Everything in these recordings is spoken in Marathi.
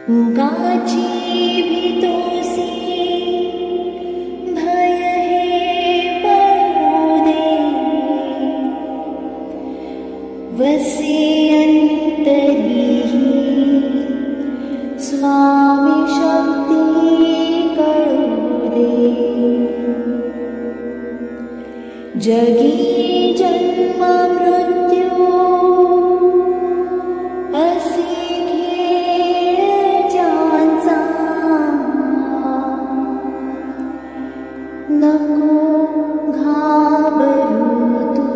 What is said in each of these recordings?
उगाची भीतोसी भय हे पडू दे, वसे अंतरी स्वामी शक्ती कळू दे। जगी जन्म मृत्यू असे नको घाबरू तू,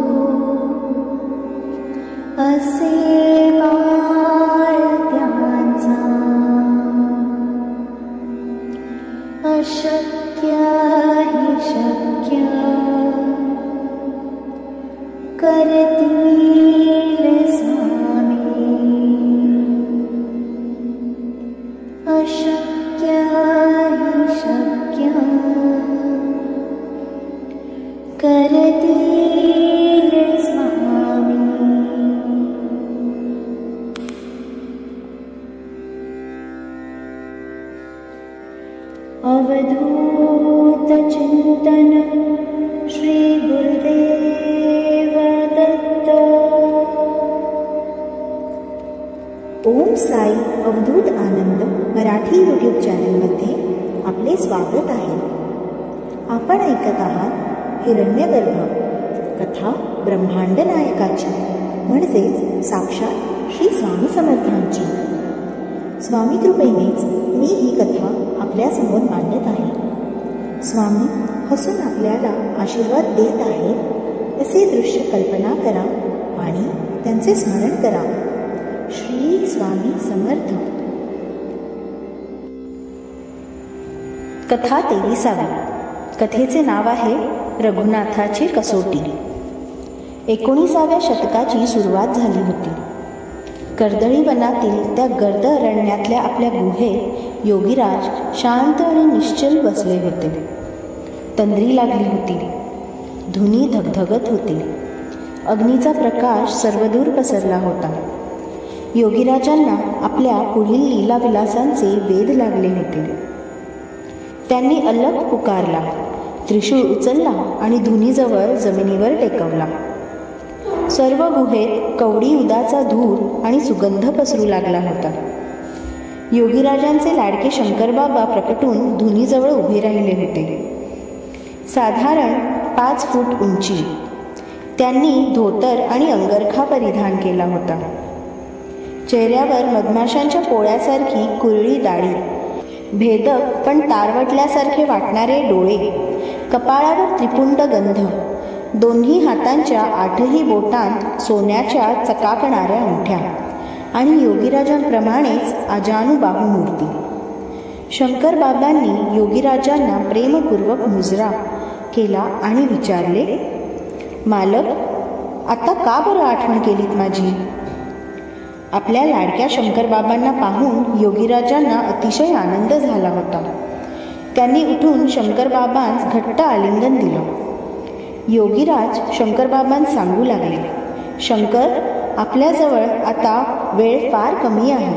असे बाळ त्यांचा अशक्य हि शक्य करतील स्वामी, अशक्य हि शक्य करतील स्वामी। अवधूत चिंतन श्री गुरुदेव दत्त। ओम साई अवधूत आनंद मराठी यूट्यूब चॅनलमध्ये आपले स्वागत आहे। आपण ऐकत आहात हिरण्यगर्भ कथा ब्रह्मांड नायकाची, म्हणजेच साक्षात श्री स्वामी समर्थांची। स्वामी कृपेनेच मी ही कथा आपल्यासमोर मांडत आहे। स्वामी हसून आपल्याला आशीर्वाद देत आहेत असे दृश्य कल्पना करा आणि त्यांचे स्मरण करा। श्री स्वामी समर्थ। कथा 23वी। कथेचे नाव आहे रघुनाथाची कसोटी। 19व्या शतकाची सुरुवात झाली होती। कर्दळी वनातील त्या गर्द अरण्यातल्या आपल्या गुहेत योगीराज शांत आणि निश्चल बसले होते। तंद्री लागली होती, धुनी धगधगत होती, अग्नीचा प्रकाश सर्वदूर पसरला होता। योगीराजांना आपल्या पुढील लीलाविलासांचे वेध लागले होते। त्यांनी अलग पुकारला, त्रिशूळ उचलला आणि धुनीजवळ जमिनीवर टेकवला। सर्व गुहेत कवडी उदाचा धूर आणि सुगंध पसरू लागला होता। योगीराजांचे लाडके शंकरबाबा प्रकटून धुनीजवळ उभे राहिले होते, साधारण 5 फूट उंची। त्यांनी धोतर आणि अंगरखा परिधान केला होता। चेहऱ्यावर मधमाशांच्या पोळ्यासारखी कुरळी दाढी, भेदक पण तारवटल्यासारखे वाटणारे डोळे, कपाळावर त्रिपुंड गंध, दोन्ही हातांच्या 8ही बोटांत सोन्याच्या चकाकणाऱ्या अंगठ्या आणि योगीराजांप्रमाणेच अजानुबाहू मूर्ती। शंकरबाबांनी योगीराजांना प्रेमपूर्वक मुजरा केला आणि विचारले, मालक, आता का बरं आठवण केलीत माझी? आपल्या लाडक्या शंकरबाबांना पाहून योगीराजांना अतिशय आनंद झाला होता। त्यांनी उठून शंकरबाबांस घट्ट आलिंगन दिलं। योगीराज शंकरबाबांस सांगू लागले, शंकर, आपल्याजवळ आता वेळ फार कमी आहे।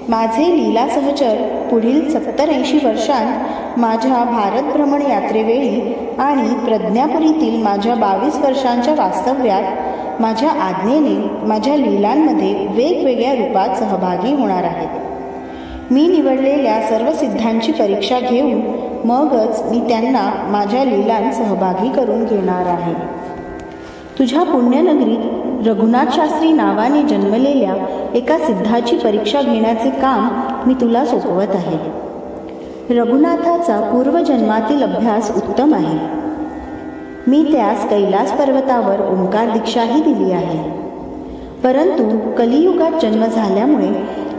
माझे लीला सहचर पुढील 70-80 वर्षांत माझ्या भारत भ्रमण यात्रेवेळी आणि प्रज्ञापुरीतील माझ्या 22 वर्षांच्या वास्तव्यात माझ्या आज्ञेने माझ्या लीलांमध्ये वेगवेगळ्या रूपात सहभागी होणार आहेत। मी निवडलेल्या सर्व सिद्धांची परीक्षा घेऊन मगच मी त्यांना माझ्या लीलांत सहभागी करून घेणार आहे। तुझ्या पुण्यनगरीत रघुनाथ शास्त्री नावाने जन्मलेल्या एका सिद्धाची परीक्षा घेण्याचे काम मी तुला सोपवत आहे। रघुनाथाचा पूर्वजन्मातील अभ्यास उत्तम आहे। मी त्यास कैलास पर्वतावर ओंकार दीक्षाही दिली आहे, परंतु कलियुगात जन्म झाल्यामुळे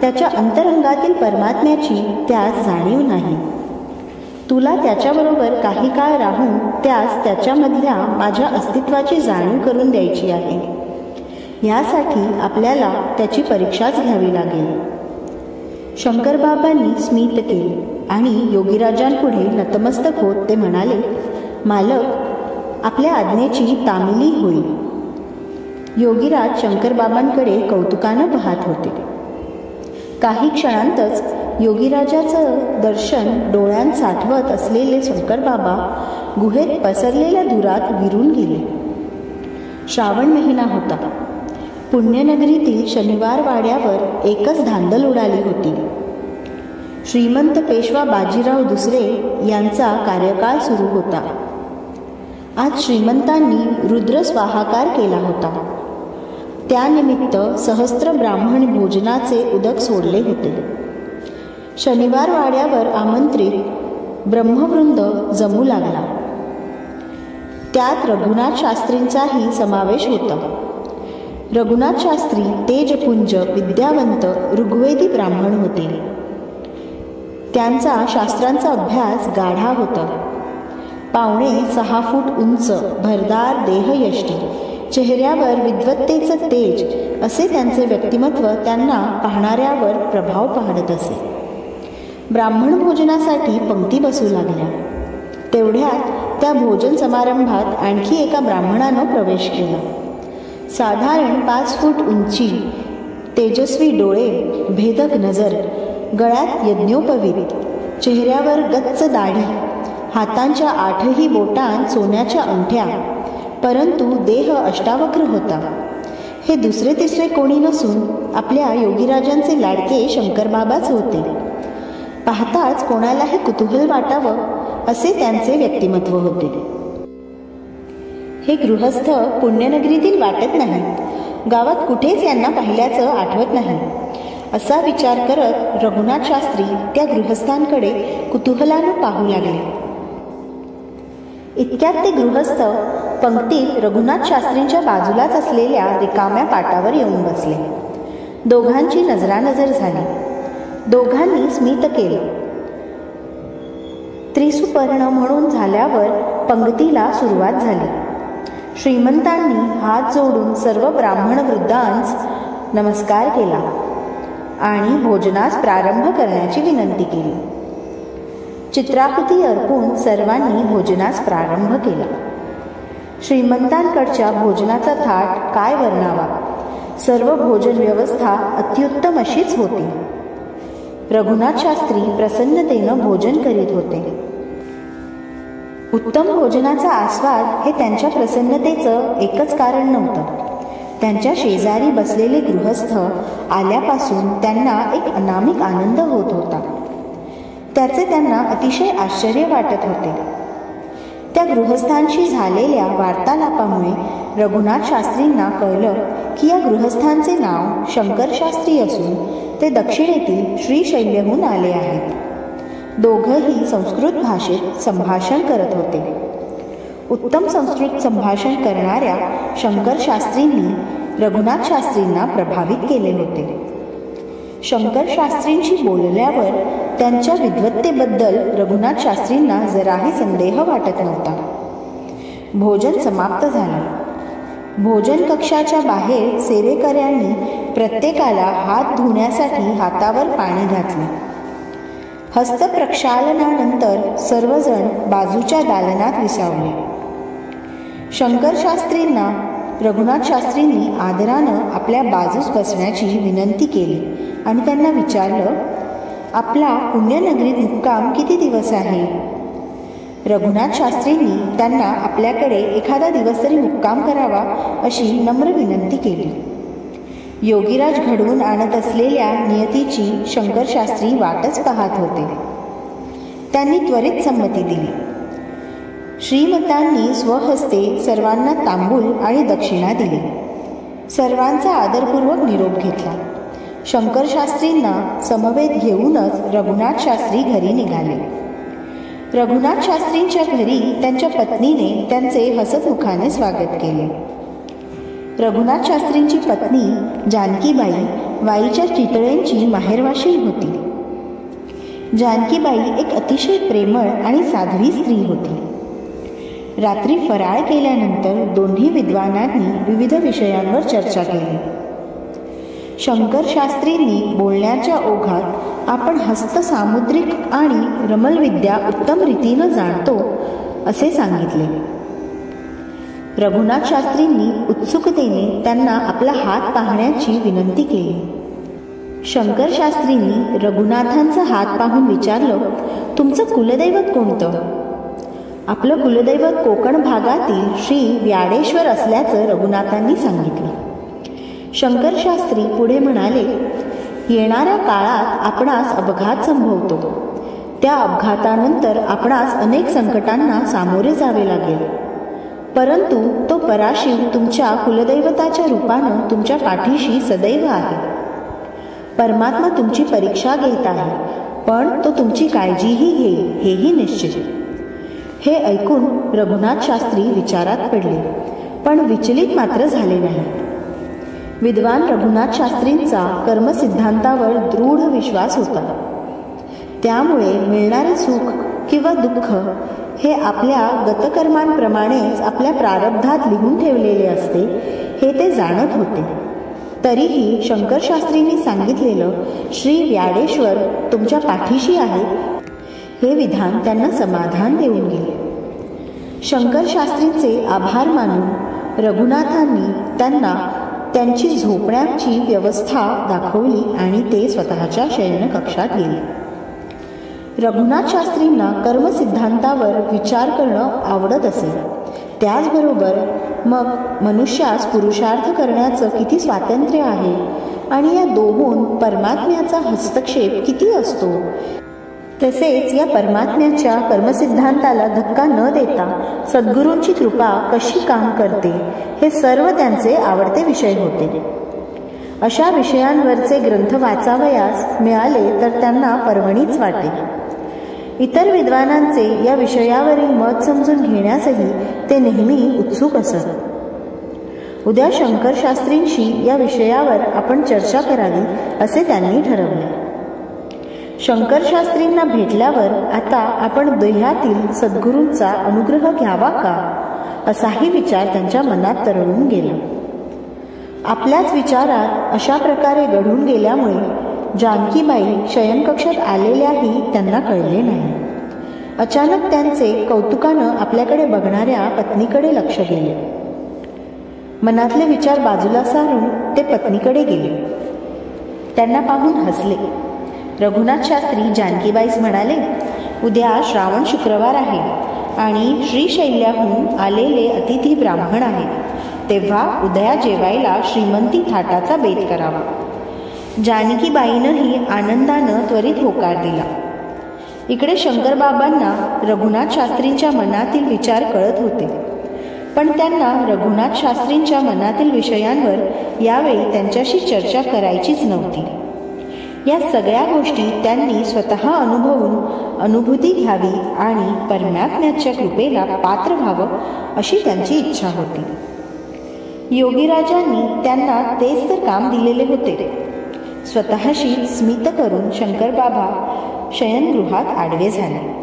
त्याच्या अंतरंगातील परमात्म्याची त्यास जाणीव नाही। तुला त्याच्याबरोबर काही काळ राहून त्यास त्याच्यामधल्या माझ्या अस्तित्वाची जाणीव करून द्यायची आहे। यासाठी आपल्याला त्याची परीक्षाच घ्यावी लागेल। शंकरबाबांनी स्मित केले आणि योगीराजांपुढे नतमस्तक होत ते म्हणाले, मालक, आपल्या आज्ञेची तामिली होईल। योगीराज शंकरबाबांकडे कौतुकानं पाहत होते। काही क्षणांतच योगीराजाचं दर्शन डोळ्यांत साठवत असलेले शंकरबाबा गुहेत पसरलेल्या धुरात विरून गेले. श्रावण महिना होता. पुण्यनगरीतील शनिवार वाड्यावर एकच धांदल उडाली होती. श्रीमंत पेशवा बाजीराव दुसरे यांचा कार्यकाळ सुरू होता. आज श्रीमंतांनी रुद्र स्वाहाकार केला होता. त्यानिमित्त सहस्त्र ब्राह्मण भोजनाचे उदक सोडले होते. शनिवार वाड्यावर आमंत्रित ब्रह्मवृंद जमू लागला. त्यात रघुनाथ शास्त्रींचाही समावेश होता. रघुनाथ शास्त्री तेजपुंज विद्यावंत ऋग्वेदी ब्राह्मण होते. त्यांचा शास्त्रांचा अभ्यास गाढा होता. 5.6 फूट उंच, भरदार देहयष्टी, चेहऱ्यावर विद्वत्तेचं तेज असे त्यांचे व्यक्तिमत्व त्यांना पाहणाऱ्यावर प्रभाव पाडत असे. ब्राह्मण भोजनासाठी पंक्ती बसू लागल्या. तेवढ्यात त्या भोजन समारंभात आणखी एका ब्राह्मणानं प्रवेश केला. साधारण 5 फूट उंची, तेजस्वी डोळे, भेदक नजर, गळ्यात यज्ञोपवीत, चेहऱ्यावर गच्च दाढी, हातांच्या 8ही बोटांत सोन्याच्या अंगठ्या, परंतु देह अष्टावक्र होता. हे दुसरे तिसरे कोणी नसून आपल्या योगीराजांचे लाडके शंकरबाबाच होते. पाहताच कोणालाही कुतूहल वाटावं असे त्यांचे व्यक्तिमत्व होते. हे गृहस्थ पुण्यनगरीतील वाटत नाहीत. गावात कुठेच यांना पाहिल्याचं आठवत नाही असा विचार करत रघुनाथ शास्त्री त्या गृहस्थांकडे कुतूहलानं पाहू लागले. इतक्यात ते गृहस्थ पंक्तीत रघुनाथ शास्त्रींच्या बाजूलाच असलेल्या रिकाम्या पाटावर येऊन बसले. दोघांची नजरानजर झाली. दोघांनी स्मित केलं. त्रिसुपर्ण म्हणून झाल्यावर पंक्तीला सुरुवात झाली. श्रीमंतांनी हात जोडून सर्व ब्राह्मण वृद्धांस नमस्कार केला आणि भोजनास प्रारंभ करण्याची विनंती केली. चित्राकृती अर्पून सर्वांनी भोजनास प्रारंभ केला. श्रीमंतांकडच्या भोजनाचा थाट काय वर्णावा. सर्व भोजन व्यवस्था अत्युत्तम अशीच होती. रघुनाथ शास्त्री प्रसन्नतेनं भोजन करीत होते. उत्तम भोजनाचा आस्वाद हे त्यांच्या प्रसन्नतेचं एकच कारण नव्हतं. त्यांच्या शेजारी बसलेले गृहस्थ आल्यापासून त्यांना एक अनामिक आनंद होत होता. त्याचे त्यांना अतिशय आश्चर्य वाटत होते. त्या गृहस्थांशी झालेल्या वार्तालापामुळे रघुनाथ शास्त्रींना कळलं की या गृहस्थांचे नाव शंकर शास्त्री असून ते दक्षिणेतील श्रीशैल्यहून आले आहेत. दोघंही संस्कृत भाषेत संभाषण करत होते. उत्तम संस्कृत संभाषण करणाऱ्या शंकर शास्त्रींनी रघुनाथ शास्त्रींना प्रभावित केले होते. शंकर शास्त्रींशी बोलल्यावर त्यांच्या विद्वत्तेबद्दल रघुनाथ शास्त्रींना जराही संदेह वाटत नव्हता. भोजन समाप्त झाले. भोजन कक्षाच्या बाहेर सेवेकऱ्यांनी प्रत्येकाला हात धुण्यासाठी हातावर पाणी घातले. हस्तप्रक्षालनानंतर सर्वजण बाजूच्या दालनात विसावले. शंकर शास्त्रींना रघुनाथ शास्त्रींनी आदरानं आपल्या बाजूस बसण्याची विनंती केली आणि त्यांना विचारलं, आपला पुण्यनगरीत मुक्काम किती दिवस आहे? रघुनाथ शास्त्रींनी त्यांना आपल्याकडे एखादा दिवस तरी मुक्काम करावा अशी नम्र विनंती केली. योगीराज घडवून आणत असलेल्या नियतीची शंकर शास्त्री वाटच पाहत होते. त्यांनी त्वरित संमती दिली. श्रीमंतांनी स्वहस्ते सर्वांना तांबूल आणि दक्षिणा दिली. सर्वांचा आदरपूर्वक निरोप घेतला. शंकर शास्त्रींना समवेत घेऊनच रघुनाथ शास्त्री घरी निघाले. रघुनाथ शास्त्रींच्या घरी त्यांच्या पत्नीने त्यांचे हसतमुखाने स्वागत केले. रघुनाथ शास्त्रींची पत्नी जानकीबाई वाईच्या चितळेंची माहेरवाशीण होती. जानकीबाई एक अतिशय प्रेमळ आणि साध्वी स्त्री होती. रात्री फराळ केल्यानंतर दोन्ही विद्वानांनी विविध विषयांवर चर्चा केली. शंकर शास्त्रींनी बोलण्याच्या ओघात आपण हस्तसामुद्रिक आणि रमलविद्या उत्तम रीतीनं जाणतो असे सांगितले. रघुनाथ शास्त्रींनी उत्सुकतेने त्यांना आपला हात पाहण्याची विनंती केली. शंकरशास्त्रींनी रघुनाथांचा हात पाहून विचारलं, तुमचं कुलदैवत कोणतं? आपलं कुलदैवत कोकण भागातील श्री व्याडेश्वर असल्याचं रघुनाथांनी सांगितलं. शंकरशास्त्री पुढे म्हणाले, येणाऱ्या काळात आपणास अपघात संभवतो. त्या अपघातानंतर आपणास अनेक संकटांना सामोरे जावे लागेल. परंतु तो पराशिव तुमच्या कुलदैवताच्या रूपानं तुमच्या पाठीशी सदैव आहे. परमात्मा तुमची परीक्षा घेत आहे, पण तो तुमची काळजीही घेईल हेही निश्चित. हे ऐकून रघुनाथ शास्त्री विचारात पडले, पण विचलित मात्र झाले नाही. विद्वान रघुनाथ शास्त्रींचा कर्मसिद्धांतावर दृढ विश्वास होता. त्यामुळे मिळणारे सुख किंवा दुःख हे आपल्या गतकर्मांप्रमाणेच आपल्या प्रारब्धात लिहून ठेवलेले असते हे ते जाणत होते. तरीही शंकरशास्त्रींनी सांगितलेलं श्री व्याडेश्वर तुमच्या पाठीशी आहे हे विधान त्यांना समाधान देऊन गेले. शंकरशास्त्रींचे आभार मानून रघुनाथांनी त्यांना त्यांची झोपण्याची व्यवस्था दाखवली आणि ते स्वतःच्या शयनकक्षात गेले. रघुनाथ शास्त्रींना कर्मसिद्धांतावर विचार करणं आवडत असे. त्याचबरोबर मग मनुष्यास पुरुषार्थ करण्याचं किती स्वातंत्र्य आहे आणि या दोहोंत परमात्म्याचा हस्तक्षेप किती असतो, तसेच या परमात्म्याच्या कर्मसिद्धांताला धक्का न देता सद्गुरूंची कृपा कशी काम करते हे सर्व त्यांचे आवडते विषय होते. अशा विषयांवरचे ग्रंथ वाचावयास मिळाले तर त्यांना पर्वणीच वाटे. इतर विद्वानांचे या विषयावरील मत समजून घेण्यासही ते नेहमी उत्सुक असत. उद्या शंकरशास्त्रींशी या विषयावर आपण चर्चा करावी असे त्यांनी ठरवले. शंकरशास्त्रींना भेटल्यावर आता आपण देहातील सद्गुरूंचा अनुग्रह घ्यावा का असाही विचार त्यांच्या मनात तरळून गेला. आपल्याच विचारात अशा प्रकारे घडून गेल्यामुळे जानकीबाई शयनकक्षात आलेल्याही त्यांना कळले नाही. अचानक त्यांचे कौतुकानं आपल्याकडे बघणाऱ्या पत्नीकडे लक्ष गेले. मनातले विचार बाजूला सारून ते पत्नीकडे गेले. त्यांना पाहून हसले. रघुनाथ शास्त्री जानकीबाईस म्हणाले, उद्या श्रावण शुक्रवार आहे आणि श्रीशैल्याहून आलेले अतिथी ब्राह्मण आहेत, तेव्हा उद्या जेवायला श्रीमंती थाटाचा बेत करावा. जानकीबाईनंही आनंदानं त्वरित होकार दिला. इकडे शंकरबाबांना रघुनाथ शास्त्रींच्या मनातील विचार कळत होते, पण त्यांना रघुनाथ शास्त्रींच्या मनातील विषयांवर यावेळी त्यांच्याशी चर्चा करायचीच नव्हती. या सगळ्या गोष्टी त्यांनी स्वतः अनुभवून अनुभूती घ्यावी आणि परमात्म्याच्या कृपेला पात्र व्हावं अशी त्यांची इच्छा होती. योगीराजांनी त्यांना तेच तर काम दिलेले होते. स्वतःशी स्मित करून शंकरबाबा शयनगृहात आडवे झाले.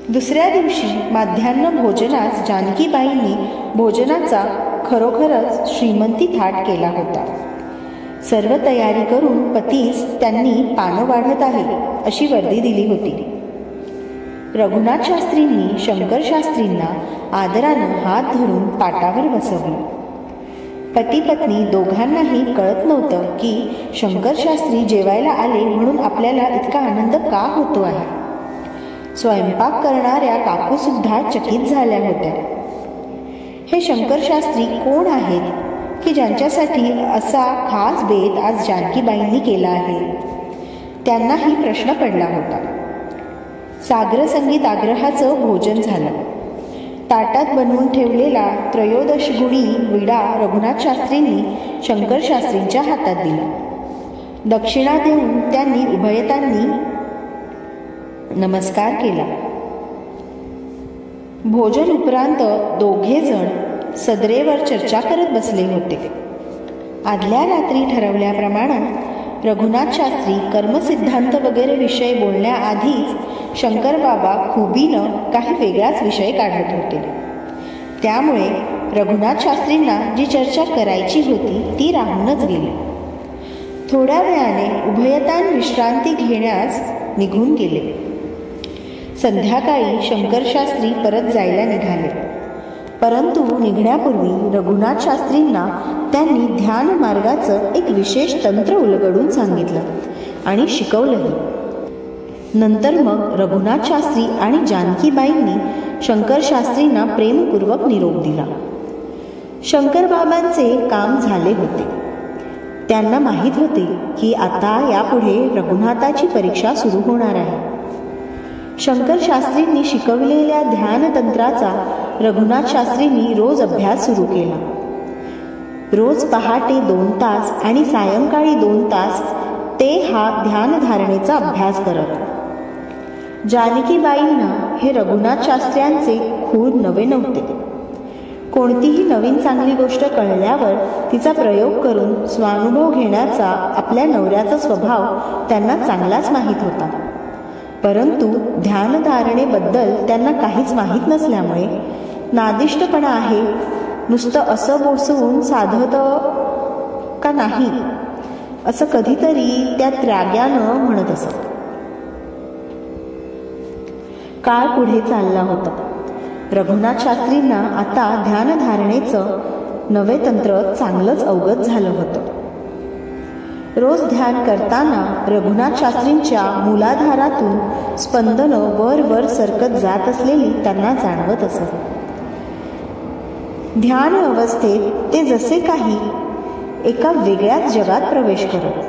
दुसऱ्या दिवशी माध्यान्ह भोजनास जानकीबाईंनी भोजनाचा खरोखरच श्रीमंती थाट केला होता. सर्व तयारी करून पतीस त्यांनी पानं वाढत आहे अशी वर्दी दिली होती. रघुनाथ शास्त्रींनी शंकरशास्त्रींना आदरानं हात धरून पाटावर बसवलं. पती पत्नी दोघांनाही कळत नव्हतं की शंकरशास्त्री जेवायला आले म्हणून आपल्याला इतका आनंद का होतो आहे. स्वयंपाक करणाऱ्या काकूसुद्धा चकित झाल्या होत्या. हे शंकरशास्त्री कोण आहेत की ज्यांच्यासाठी असा खास बेत आज जानकीबाईंनी केला आहे. त्यांनाही प्रश्न पडला होता. सागर संगीत आग्रहाचं भोजन झालं. ताटात बनवून ठेवलेला त्रयोदशगुणी विडा रघुनाथ शास्त्रींनी शंकरशास्त्रींच्या हातात दिला. दक्षिणा देऊन त्यांनी उभयतांनी नमस्कार केला. भोजन उपरांत दोघे जण सदरेवर चर्चा करत बसले होते. आदल्या रात्री ठरवल्याप्रमाणे रघुनाथ शास्त्री कर्मसिद्धांत वगैरे विषय बोलण्याआधीच शंकरबाबा खुबीनं काही वेगळाच विषय काढत होते. त्यामुळे रघुनाथ शास्त्रींना जी चर्चा करायची होती ती राहूनच गेली. थोड्या वेळाने उभयतान विश्रांती घेण्यास निघून गेले. संध्याकाळी शंकरशास्त्री परत जायला निघाले. परंतु निघण्यापूर्वी रघुनाथ शास्त्रींना त्यांनी ध्यान मार्गाचं एक विशेष तंत्र उलगडून सांगितलं आणि शिकवलंही. नंतर मग रघुनाथ शास्त्री आणि जानकीबाईंनी शंकर शास्त्रींना प्रेमपूर्वक निरोप दिला. शंकर बाबांचे काम झाले होते. त्यांना माहीत होते की आता यापुढे रघुनाथाची परीक्षा सुरू होणार आहे. शंकर शास्त्रींनी शिकवलेल्या ध्यानतंत्राचा रघुनाथ शास्त्रींनी रोज अभ्यास सुरू केला. रोज पहाटे 2 तास आणि सायंकाळी 2 तास ते हा ध्यानधारणेचा अभ्यास करत. जानकीबाईंना हे रघुनाथ शास्त्र्यांचे खूप नवे नव्हते. कोणतीही नवीन चांगली गोष्ट कळल्यावर तिचा प्रयोग करून स्वानुभव घेण्याचा आपल्या नवऱ्याचा स्वभाव त्यांना चांगलाच माहीत होता. परंतु ध्यानधारणेबद्दल त्यांना काहीच माहीत नसल्यामुळे नादिष्टपणा आहे, नुसतं असं बोसवून साधत का नाही असं कधीतरी त्या त्राग्यानं म्हणत असत. काळ पुढे चालला होता. रघुनाथ शास्त्रींना आता ध्यानधारणेचं नवे तंत्र चांगलंच अवगत झालं होतं. रोज ध्यान करताना रघुनाथ शास्त्रींच्या मूलाधारातून स्पंदनं वर वर सरकत जात असलेली त्यांना जाणवत असत. ध्यान अवस्थेत ते जसे काही एका वेगळ्याच जगात प्रवेश करत.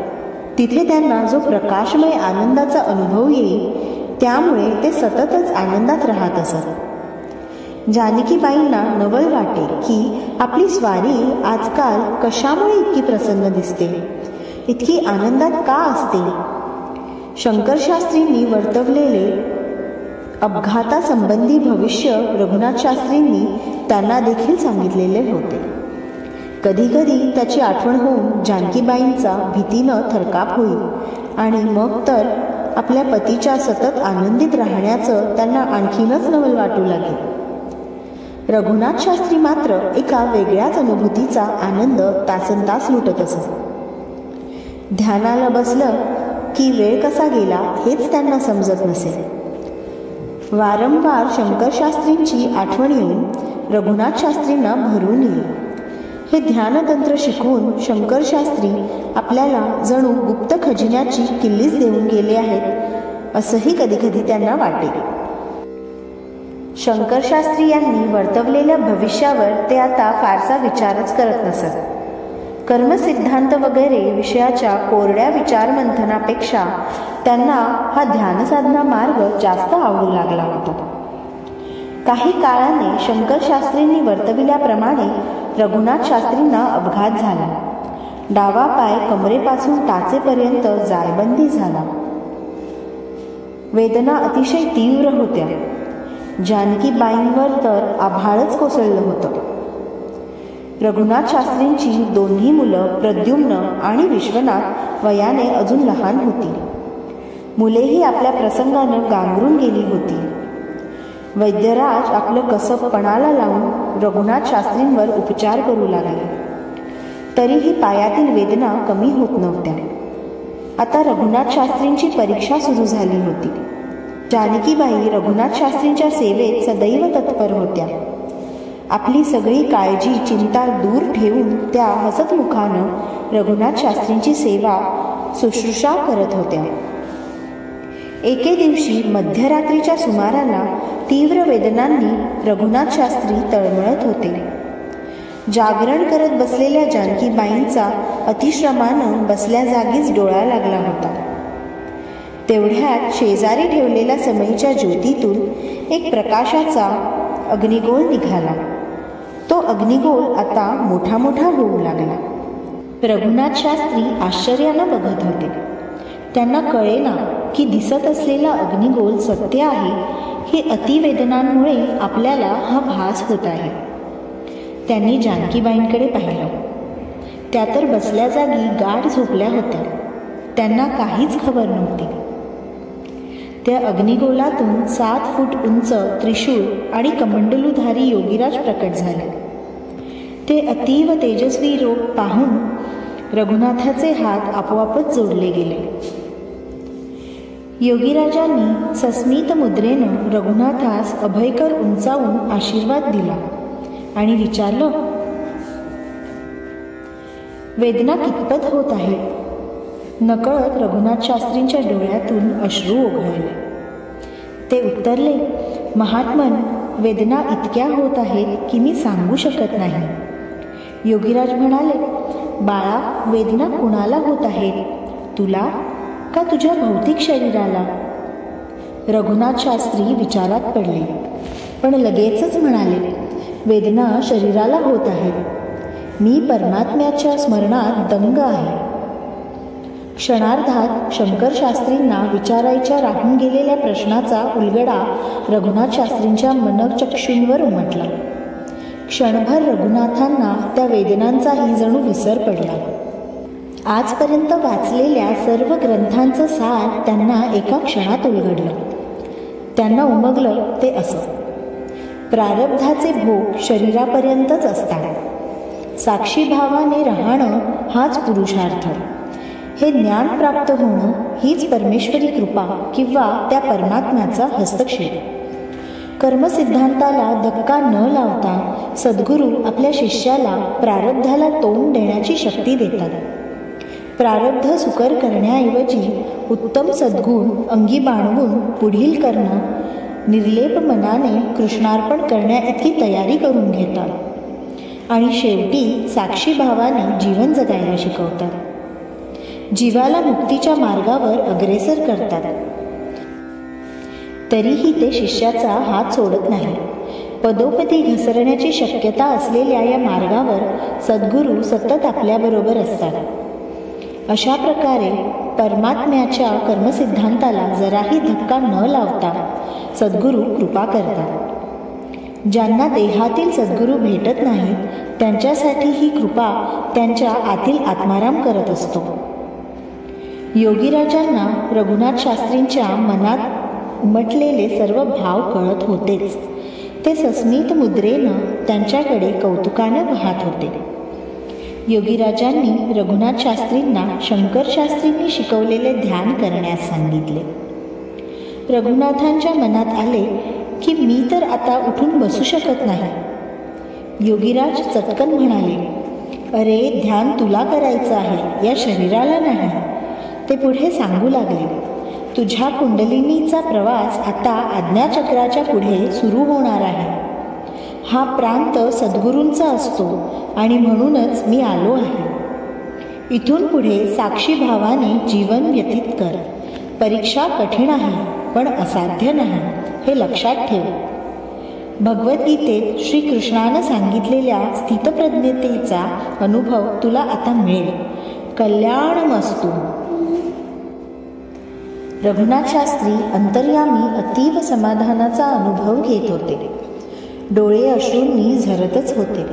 तिथे त्यांना जो प्रकाशमय आनंदाचा अनुभव येईल त्यामुळे ते सततच आनंदात राहत असत. जानकीबाईंना नवल वाटे की आपली स्वारी आजकाल कशामुळे इतकी प्रसन्न दिसते, इतकी आनंदात का असते. शंकर शास्त्रींनी वर्तवलेले अपघातासंबंधी भविष्य रघुनाथ शास्त्रींनी त्यांना देखील सांगितलेले होते. कधीकधी त्याची आठवण होऊन जानकीबाईंचा भीतीनं थरकाप होईल आणि मग तर आपल्या पतीच्या सतत आनंदित राहण्याचं त्यांना आणखीनच नवल वाटू लागेल. रघुनाथ शास्त्री मात्र एका वेगळ्याच अनुभूतीचा आनंद तासनतास लुटत असत. ध्यानाला बसलं की वेळ कसा गेला हेच त्यांना समजत नसे. वारंवार शंकर शास्त्रींची आठवण येऊन रघुनाथ शास्त्रींना भरून येईल. हे ध्यानतंत्र शिकवून शंकर शास्त्री आपल्याला जणू गुप्त खजिन्याची किल्लीच देऊन गेले आहेत असंही कधीकधी त्यांना वाटे. शंकर शास्त्री यांनी वर्तवलेल्या भविष्यावर ते आता फारसा विचारच करत नसत. कर्मसिद्धांत वगैरे विषयाच्या कोरड्या विचारमंथनापेक्षा त्यांना हा ध्यानसाधना मार्ग जास्त आवडू लागला होता. काही काळाने शंकर शास्त्रींनी वर्तविल्याप्रमाणे रघुनाथ शास्त्रींना अपघात झाला. डावा पाय कमरेपासून टाचेपर्यंत जायबंदी झाला. वेदना अतिशय तीव्र होत्या. जानकीबाईंवर तर आभाळच कोसळलं होतं. रघुनाथ शास्त्रींची दोन्ही मुलं प्रद्युम्न आणि विश्वनाथ वयाने अजून लहान होती. मुलेही आपल्या प्रसंगानं गांगरून गेली होती. वैद्यराज आपलं कसब पणाला लावून रघुनाथ शास्त्रींवर उपचार करू लागले. तरीही पायातील वेदना कमी होत नव्हत्या. आता रघुनाथ शास्त्रींची परीक्षा सुरू झाली होती. जानकीबाई रघुनाथ शास्त्रींच्या सेवेत सदैव तत्पर होत्या. आपली सगळी काळजी चिंता दूर ठेवून त्या हसतमुखानं रघुनाथ शास्त्रींची सेवा शुश्रूषा करत होत्या. एके दिवशी मध्यरात्रीच्या सुमाराला तीव्र वेदनांनी रघुनाथ शास्त्री तळमळत होते. जागरण करत बसलेल्या जानकीबाईंचा अतिश्रमानं बसल्या जागीच डोळा लागला होता. तेवढ्यात शेजारी ठेवलेल्या समईच्या ज्योतीतून एक प्रकाशाचा अग्निगोळ निघाला. तो अग्निगोळ आता मोठा मोठा होऊ लागला. रघुनाथ शास्त्री आश्चर्यानं बघत होते. त्यांना कळेना की दिसत असलेला अग्निगोळ सत्य आहे हे अतिवेदनांमुळे आपल्याला हा भास होत आहे. त्यांनी जानकीबाईंकडे पाहिलं. त्या तर बसल्या जागी गाढ झोपल्या होत्या. त्यांना काहीच खबर नव्हती. त्या अग्निगोलातून 7 फूट उंच त्रिशूळ आणि कमंडलूधारी योगीराज प्रकट झाले. ते अतीव तेजस्वी रूप पाहून रघुनाथाचे हात आपोआपच जोडले गेले. योगीराजांनी सस्मित मुद्रेनं रघुनाथास अभयकर उंचावून आशीर्वाद दिला आणि विचारलं, वेदना कितपत होत आहे? नकळत रघुनाथ शास्त्रींच्या डोळ्यातून अश्रू ओघळले. ते उत्तरले, महात्मन, वेदना इतक्या होत आहेत की मी सांगू शकत नाही. योगीराज म्हणाले, बाळा, वेदना कुणाला होत आहेत, तुला का तुझ्या भौतिक शरीराला? रघुनाथ शास्त्री विचारात पडले, पण लगेचच म्हणाले, वेदना शरीराला होत आहेत. मी परमात्म्याच्या स्मरणात दंग आहे. क्षणार्धात शंकर शास्त्रींना विचारायच्या राहून गेलेल्या प्रश्नाचा उलगडा रघुनाथ शास्त्रींच्या मनचक्षूंवर उमटला. क्षणभर रघुनाथांना त्या वेदनांचाही जणू विसर पडला. आजपर्यंत वाचलेल्या सर्व ग्रंथांचं सार त्यांना एका क्षणात उलगडलं. त्यांना उमगलं ते असं, प्रारब्धाचे भोग शरीरापर्यंतच असतात. साक्षी भावाने राहणं हाच पुरुषार्थ. हे ज्ञान प्राप्त होणं हीच परमेश्वरी कृपा किंवा त्या परमात्म्याचा हस्तक्षेप. कर्मसिद्धांताला धक्का न लावता सद्गुरू आपल्या शिष्याला प्रारब्धाला तोंड देण्याची शक्ती देतात. प्रारब्ध सुकर करण्याऐवजी उत्तम सद्गुण अंगी बाणवून पुढील करणं निर्लेप मनाने कृष्णार्पण करण्याइतकी तयारी करून घेतात आणि शेवटी साक्षी भावाने जीवन जगायला शिकवतात. जीवाला मुक्तीच्या मार्गावर अग्रेसर करतात. तरीही ते शिष्याचा हात सोडत नाही. पदोपदी घसरण्याची शक्यता असलेल्या या मार्गावर सद्गुरू सतत आपल्याबरोबर असतात. अशा प्रकारे परमात्म्याच्या कर्मसिद्धांताला जराही धक्का न लावता सद्गुरू कृपा करतात. ज्यांना देहातील सद्गुरू भेटत नाहीत त्यांच्यासाठी ही कृपा त्यांच्या आतील आत्माराम करत असतो. योगीराजांना रघुनाथ शास्त्रींच्या मनात उमटलेले सर्व भाव कळत होतेच. ते सस्मित मुद्रेनं त्यांच्याकडे कौतुकानं पाहत होते. योगीराजांनी रघुनाथ शास्त्रींना शंकर शास्त्रींनी शिकवलेले ध्यान करण्यास सांगितले. रघुनाथांच्या मनात आले की मी तर आता उठून बसू शकत नाही. योगीराज चटकन म्हणाले, अरे, ध्यान तुला करायचं आहे, या शरीराला नाही. ते पुढे सांगू लागले, तुझ्या कुंडलिनीचा प्रवास आता आज्ञाचक्राच्या पुढे सुरू होणार आहे. हा प्रांत सद्गुरूंचा असतो आणि म्हणूनच मी आलो आहे. इथून पुढे साक्षी भावाने जीवन व्यतीत कर. परीक्षा कठीण आहे पण असाध्य नाही, हे लक्षात ठेव. भगवद्गीतेत श्रीकृष्णानं सांगितलेल्या स्थितप्रज्ञतेचा अनुभव तुला आता मिळेल. कल्याणमस्तु. रघुनाथ शास्त्री अंतर्यामी अतीव समाधानाचा अनुभव घेत होते. डोळे अश्रूंनी झरतच होते.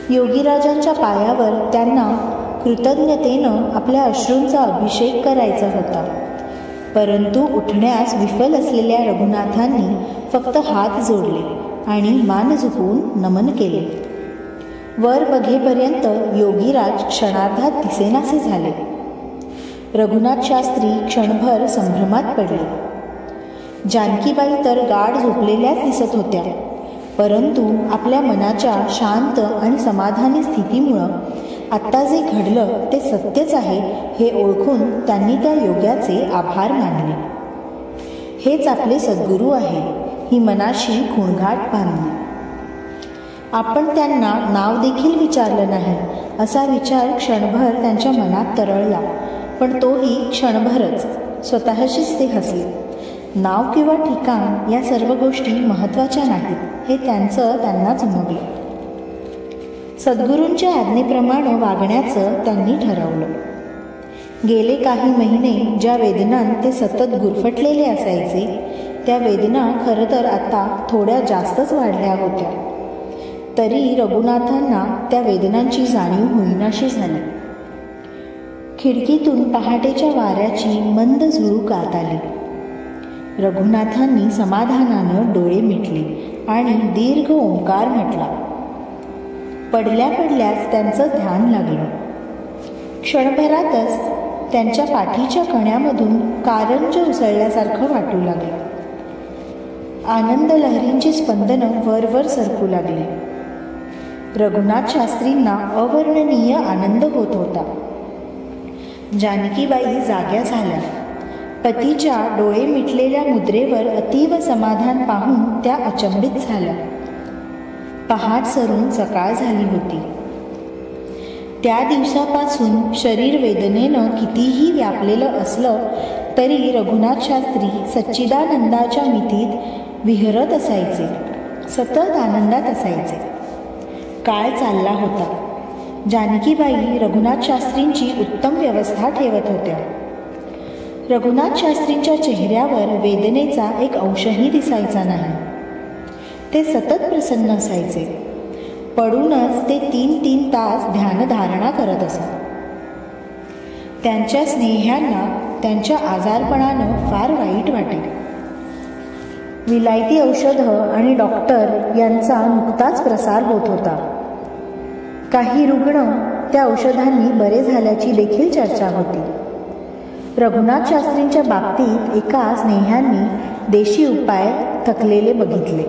योगीराजांच्या पायावर त्यांना कृतज्ञतेनं आपल्या अश्रूंचा अभिषेक करायचा होता. परंतु उठण्यास विफल असलेल्या रघुनाथांनी फक्त हात जोडले आणि मान झुकवून नमन केले. वर बघेपर्यंत योगीराज क्षणार्धात दिसेनासे झाले. रघुनाथ शास्त्री क्षणभर संभ्रमात पडले. जानकीबाई तर गाढ झोपलेल्याच दिसत होत्या. परंतु आपल्या मनाच्या शांत आणि समाधानी स्थितीमुळं आत्ता जे घडलं ते सत्यच आहे हे ओळखून त्यांनी त्या योग्याचे आभार मानले. हेच आपले सद्गुरू आहे ही मनाशी खूणघाट बांधली. आपण त्यांना नाव देखील विचारलं नाही असा विचार क्षणभर त्यांच्या मनात तरळला. पण तोही क्षणभरच. स्वतःशीच ते हसले. नाव किंवा ठिकाण या सर्व गोष्टी महत्त्वाच्या नाहीत हे त्यांनाच उमगलं. सद्गुरूंच्या आज्ञेप्रमाणे वागण्याचं त्यांनी ठरवलं. गेले काही महिने ज्या वेदनांत ते सतत गुरफटलेले असायचे त्या वेदना खरं तर आता थोड्या जास्तच वाढल्या होत्या. तरी रघुनाथांना त्या वेदनांची जाणीव होईनाशी झाली. खिडकीतून पहाटेच्या वाऱ्याची मंद झुळूक आत आली. रघुनाथांनी समाधानानं डोळे मिटले आणि दीर्घ ओंकार म्हटला. पडल्या पडल्याच त्यांचं ध्यान लागलं. क्षणभरातच त्यांच्या पाठीच्या कण्यामधून कारंज उसळल्यासारखं वाटू लागलं. आनंद लहरींची स्पंदनं वरवर सरकू लागली. रघुनाथ शास्त्रींना अवर्णनीय आनंद होत होता. जानकीबाई जाग्या झाल्या. पतीच्या डोळे मिटलेल्या मुद्रेवर अतीव समाधान पाहून त्या अचंबित झाल्या. पहाट सरून सकाळ झाली होती. त्या दिवसापासून शरीर वेदनेनं कितीही व्यापलेलं असलं तरी रघुनाथ शास्त्री सच्चिदानंदाच्या मितीत विहरत असायचे, सतत आनंदात असायचे. काळ चालला होता. जानकीबाई रघुनाथ शास्त्रींची उत्तम व्यवस्था ठेवत होत्या. रघुनाथ शास्त्रींच्या चेहऱ्यावर वेदनेचा एक अंशही दिसायचा नाही. ते सतत प्रसन्न असायचे. पडूनच ते 3-3 तास ध्यानधारणा करत असत. त्यांच्या स्नेह्यांना त्यांच्या आजारपणानं फार वाईट वाटे. विलायती औषधं आणि डॉक्टर यांचा नुकताच प्रसार होत होता. काही रुग्ण त्या औषधांनी बरे झाल्याची देखील चर्चा होती. रघुनाथ शास्त्रींच्या बाबतीत एका स्नेह्यांनी देशी उपाय थकलेले बघितले.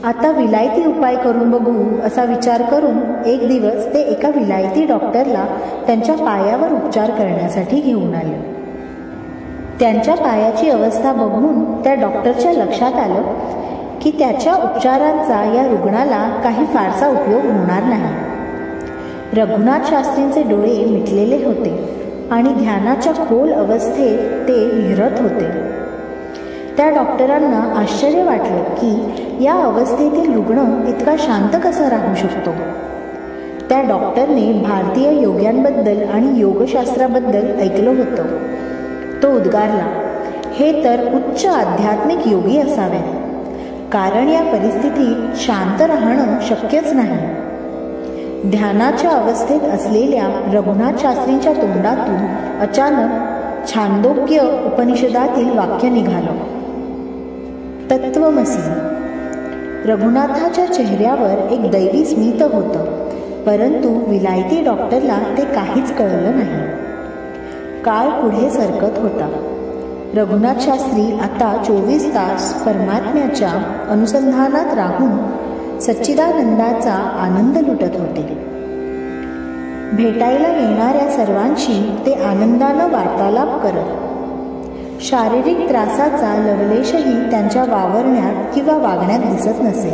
आता विलायती उपाय करून बघू असा विचार करून एक दिवस ते एका विलायती डॉक्टरला त्यांच्या पायावर उपचार करण्यासाठी घेऊन आले. त्यांच्या पायाची अवस्था बघून त्या डॉक्टरच्या लक्षात आलं की त्याच्या उपचारांचा या रुग्णाला काही फारसा उपयोग होणार नाही. रघुनाथ शास्त्रींचे डोळे मिटलेले होते आणि ध्यानाच्या खोल अवस्थेत ते विहरत होते. त्या डॉक्टरांना आश्चर्य वाटलं की या अवस्थेतील रुग्ण इतका शांत कसा राहू शकतो. त्या डॉक्टरने भारतीय योग्यांबद्दल आणि योगशास्त्राबद्दल ऐकलं होतं. तो उद्गारला, हे तर उच्च आध्यात्मिक योगी असावे, कारण या परिस्थितीत शांत राहणं शक्यच नाही. ध्यानाच्या अवस्थेत असलेल्या रघुनाथ शास्त्रींच्या तोंडातून अचानक छांदोग्य उपनिषदातील वाक्य निघालं, तत्वमसी. रघुनाथाच्या चेहऱ्यावर एक दैवी स्मित होतं, परंतु विलायती डॉक्टरला ते काहीच कळलं नाही. काळ पुढे सरकत होता. रघुनाथ शास्त्री आता 24 तास परमात्म्याच्या अनुसंधानात राहून सच्चिदानंदाचा आनंद लुटत होते. भेटायला येणाऱ्या सर्वांशी ते आनंदानं वार्तालाप करत. शारीरिक त्रासाचा लवलेशही त्यांच्या वावरण्यात किंवा वागण्यात दिसत नसे.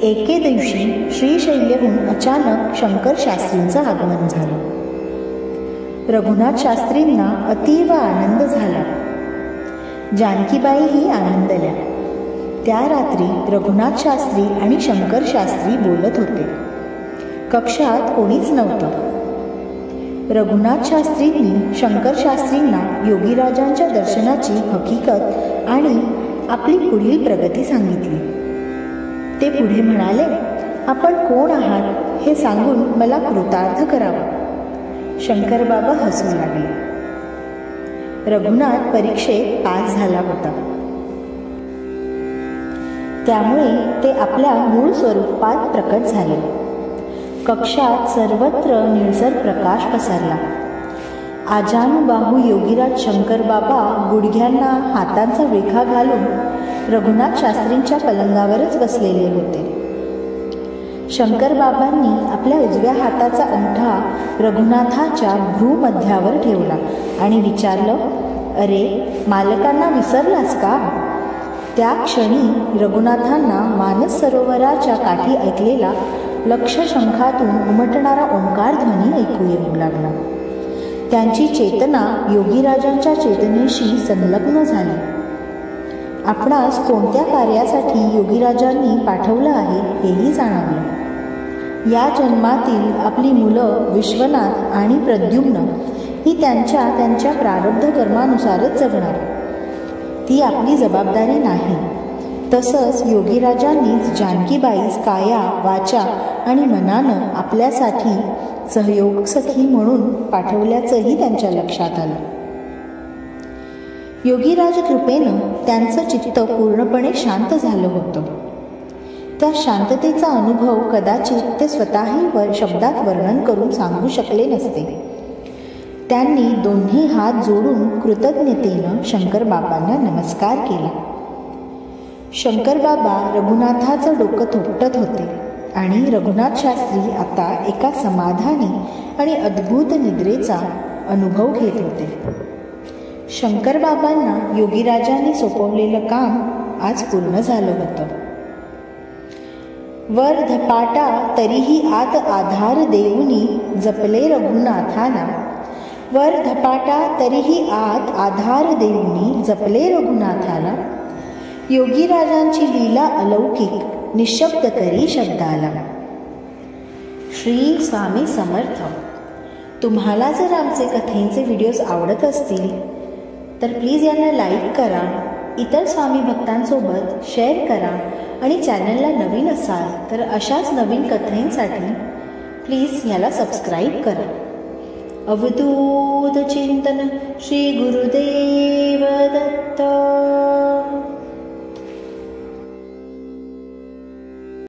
एके दिवशी श्रीशैल्यहून अचानक शंकर शास्त्रींचं आगमन झालं. रघुनाथ शास्त्रींना अतीव आनंद झाला. जानकीबाईही आनंदल्या. त्या रात्री रघुनाथ शास्त्री आणि शंकर शास्त्री बोलत होते. कक्षात कोणीच नव्हतं. रघुनाथ शास्त्रींनी शंकर शास्त्रींना योगीराजांच्या दर्शनाची हकीकत आणि आपली पुढील प्रगती सांगितली. ते पुढे म्हणाले, आपण कोण आहात हे सांगून मला कृतार्थ करावा. शंकर बाबा हसू लागले. रघुनाथ परीक्षेत पास झाला होता, त्यामुळे ते आपल्या मूळ स्वरूपात प्रकट झाले. कक्षात सर्वत्र निळसर प्रकाश पसरला. आजानुबाहू योगीराज शंकर बाबा गुडघ्यांना हातांचा विळखा घालून रघुनाथ शास्त्रींच्या पलंगावरच बसलेले होते. शंकर बाबांनी आपल्या उजव्या हाताचा अंगठा रघुनाथाच्या भ्रूमध्यावर ठेवला आणि विचारलं, अरे मालकांना विसरलास का? त्या क्षणी रघुनाथांना मानस सरोवराच्या काठी ऐकलेला लक्ष शंखातून उमटणारा ओंकार ध्वनी ऐकू येऊ लागला. त्यांची चेतना योगीराजांच्या चेतनेशी संलग्न झाली. आपणास कोणत्या कार्यासाठी योगीराजांनी पाठवलं आहे हेही जाणवलं. या जन्मातील आपली मुलं विश्वनाथ आणि प्रद्युम्न ही त्यांच्या प्रारब्ध कर्मानुसारच जगणार. ती आपली जबाबदारी नाही. तसंच योगीराजांनीच जानकीबाईस काया वाचा आणि मनानं आपल्यासाठी सहयोग सखी म्हणून पाठवल्याचंही त्यांच्या लक्षात आलं. योगीराज कृपेनं त्यांचं चित्त पूर्णपणे शांत झालं होतं. त्या शांततेचा अनुभव कदाचित ते स्वतःही शब्दात वर्णन करून सांगू शकले नसते. त्यांनी दोन्ही हात जोडून कृतज्ञतेनं शंकर बाबांना नमस्कार केला. शंकर बाबा रघुनाथाचं डोकं थोपटत होते आणि रघुनाथ शास्त्री आता एका समाधानी आणि अद्भुत निद्रेचा अनुभव घेत होते. शंकर बाबांना योगीराजांनी सोपवलेलं काम आज पूर्ण झालं होतं. वर धपाटा तरीही आत आधार देऊनी जपले रघुनाथाला. वर धपाटा तरीही आत आधार देऊनी जपले रघुनाथाला. योगीराजांची लीला अलौकिक निशब्द करी शब्दाला. श्री स्वामी समर्थ. तुम्हाला जर आमचे कथेंचे व्हिडिओज आवडत असतील तर प्लीज यांना लाईक करा, इतर स्वामी भक्तांसोबत शेअर करा आणि चॅनलला नवीन असाल तर अशाच नवीन कथेंसाठी प्लीज याला सबस्क्राईब करा. अवधूत चिंतन श्री गुरुदेव दत्त.